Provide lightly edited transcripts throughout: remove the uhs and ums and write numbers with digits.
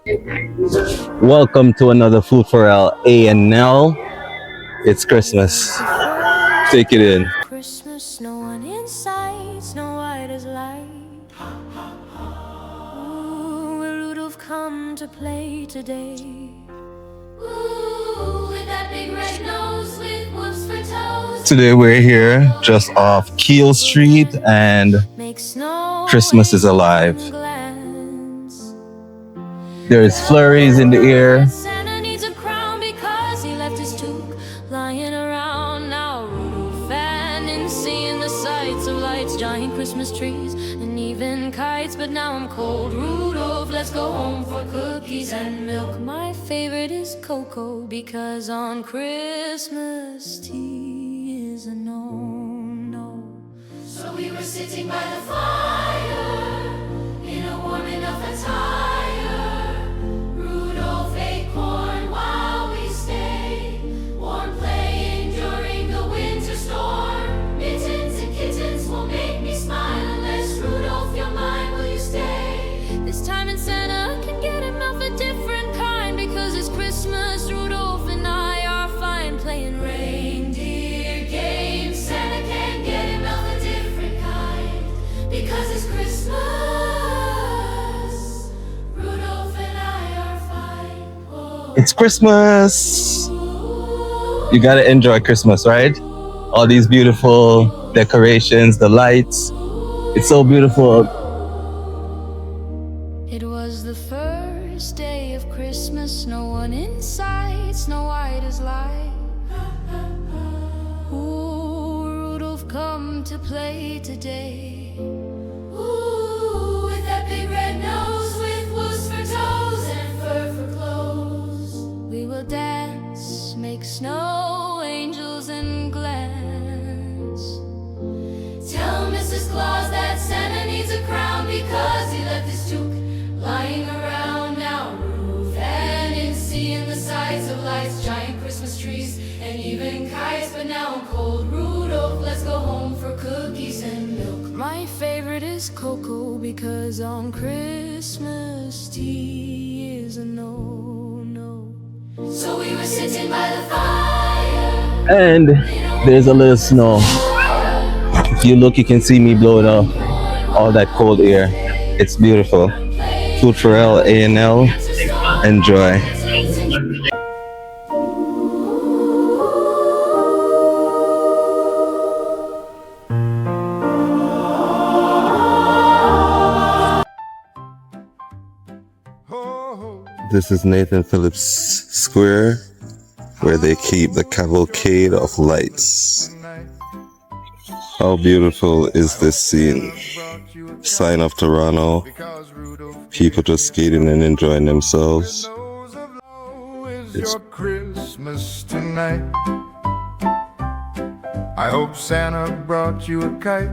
Welcome to another Food for L A&L. It's Christmas. Take it in. Christmas, no one inside, Snow White is light. Ooh, will Rudolph come to play today? Ooh, with that big red nose with whoops for toes. Today we're here just off Keel Street and Christmas is alive. There's flurries in the air. Santa needs a crown because he left his toque lying around. Now Rudolph and seeing the sights of lights, giant Christmas trees, and even kites. But now I'm cold, Rudolph, let's go home for cookies and milk. My favorite is cocoa because on Christmas tea is a no-no. So we were sitting by the fire in a warm enough attire. Rudolph ate corn while we stayed, warm playing during the winter storm. Mittens and kittens will make me smile unless Rudolph, you're mine, will you stay? This time in Santa can get him of a different kind because it's Christmas. Rudolph and I are fine playing reindeer games. Santa can get him of a different kind because it's Christmas. It's Christmas. You gotta enjoy Christmas, right? All these beautiful decorations, the lights. It's so beautiful. It was the first day of Christmas, no one in sight, Snow White is light. Ooh, Rudolph come to play today. Ooh, with that big red nose with woos for toes and fur for clothes. We will dance, make snow angels and glance. Tell Mrs. Claus that Santa needs a crown because he left his toque lying around. Now roof and in seeing the sights of lights, giant Christmas trees, and even kites. But now I'm cold, Rudolph, let's go home for cookies and milk. My favorite is cocoa because on Christmas tea is a no-no. So we were sitting by the fire And there's a little snow. If you look, you can see me blowing up all that cold air. It's beautiful. Food for L A&L. Enjoy. This is Nathan Phillips Square, where they keep the Cavalcade of Lights. How beautiful is this scene? Sign of Toronto, people just skating and enjoying themselves. It's your Christmas tonight. I hope Santa brought you a kite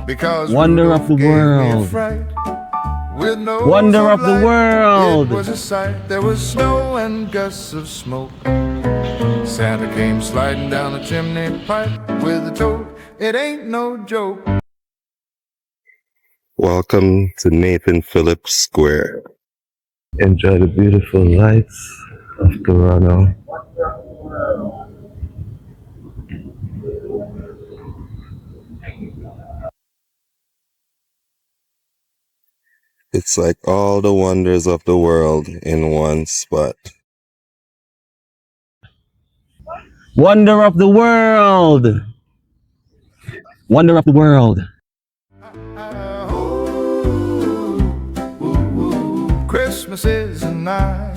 because Wonder of the world. With no Wonder of the world. It was a sight. There was snow and gusts of smoke. Santa came sliding down the chimney pipe with a toad. It ain't no joke. Welcome to Nathan Phillips Square. Enjoy the beautiful lights of Toronto. It's like all the wonders of the world in one spot. Wonder of the world! Wonder of the world! Christmas is a night.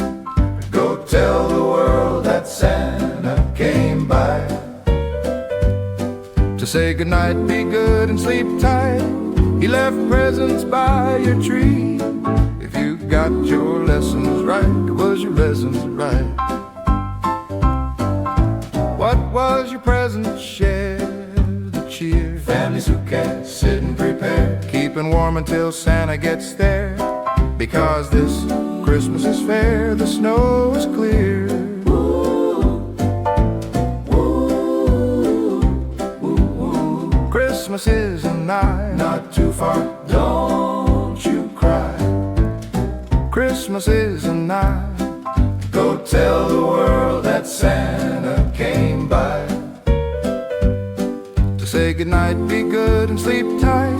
Go tell the world that Santa came by to say goodnight, be good and sleep tight. He left presents by your tree. If you got your lessons right, was your lessons right? What was your present? Share the cheer. Families who care, sit and prepare, keeping warm until Santa gets there. Because this Christmas is fair, the snow is clear. Christmas is nigh, not too far, don't you cry. Christmas is a night. Go tell the world that Santa came by to say goodnight, be good and sleep tight.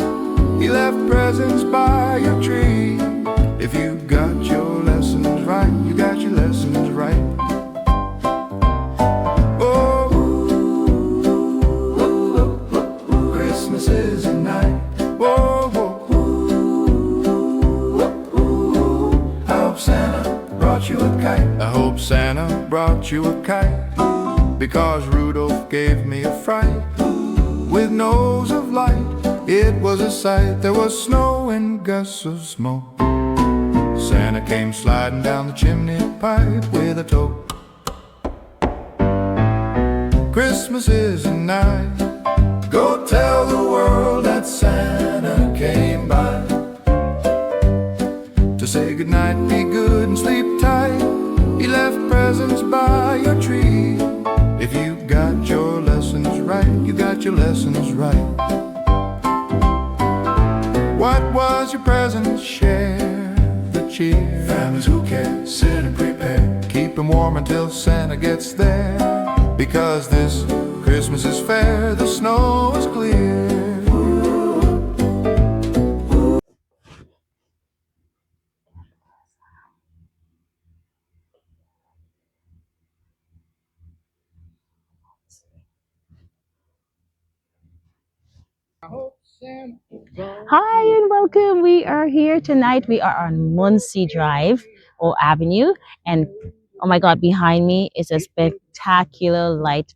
He left presents by your tree. If you got your lessons right, you got your lessons right. Oh, Christmas is a night. Oh, I hope Santa brought you a kite. I hope Santa brought you a kite, because Rudolph gave me a fright with nose of light. It was a sight. There was snow and gusts of smoke. Santa came sliding down the chimney pipe with a toque. Christmas is a night. Go tell the world that Santa came by to say goodnight, be good and sleep tight. He left presents by your tree. If you got your lessons right, you got your lessons right. What was your present? Share the cheer. Families who care, sit and prepare. Keep them warm until Santa gets there, because this Christmas is fair, the snow is clear. Hi and welcome. We are here tonight. We are on Muncie Drive or Avenue, and oh my God, behind me is a spectacular light.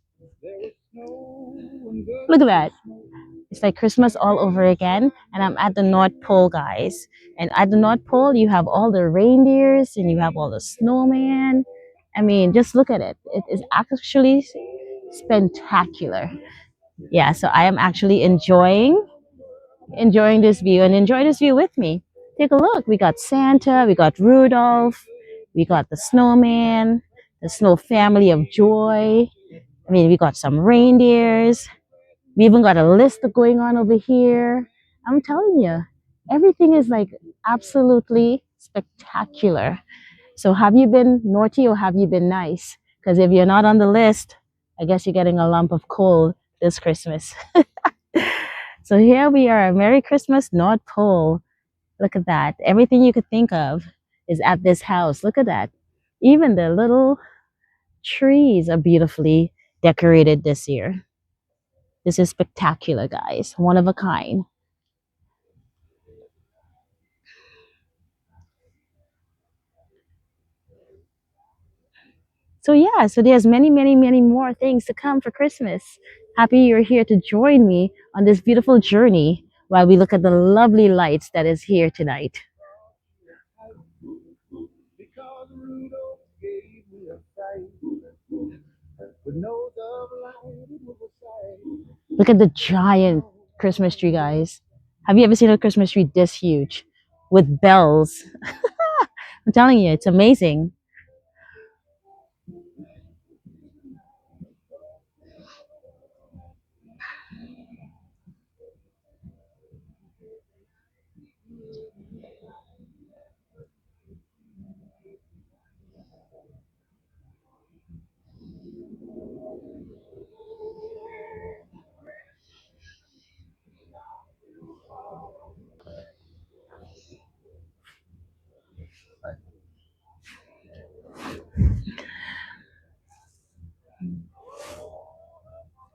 Look at that! It's like Christmas all over again, and I'm at the North Pole, guys. And at the North Pole, you have all the reindeers and you have all the snowman. I mean, just look at it. It is actually spectacular. Yeah, so I am actually enjoying this view, and enjoy this view with me. Take a look. We got Santa, we got Rudolph, we got the snowman, the snow family of joy. I mean, we got some reindeers. We even got a list going on over here. I'm telling you, everything is like absolutely spectacular. So, have you been naughty or have you been nice? Because if you're not on the list, I guess you're getting a lump of coal this Christmas. So here we are. Merry Christmas, North Pole. Look at that. Everything you could think of is at this house. Look at that. Even the little trees are beautifully decorated this year. This is spectacular, guys. One of a kind. So yeah, so there's many more things to come for Christmas. Happy you're here to join me on this beautiful journey while we look at the lovely lights that is here tonight. Because Rudolph gave me a fright with nose of light. It was a sight. Look at the giant Christmas tree, guys. Have you ever seen a Christmas tree this huge with bells? I'm telling you, it's amazing.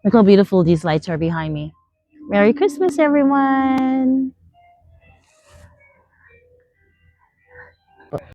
Look how beautiful these lights are behind me. Merry Christmas, everyone.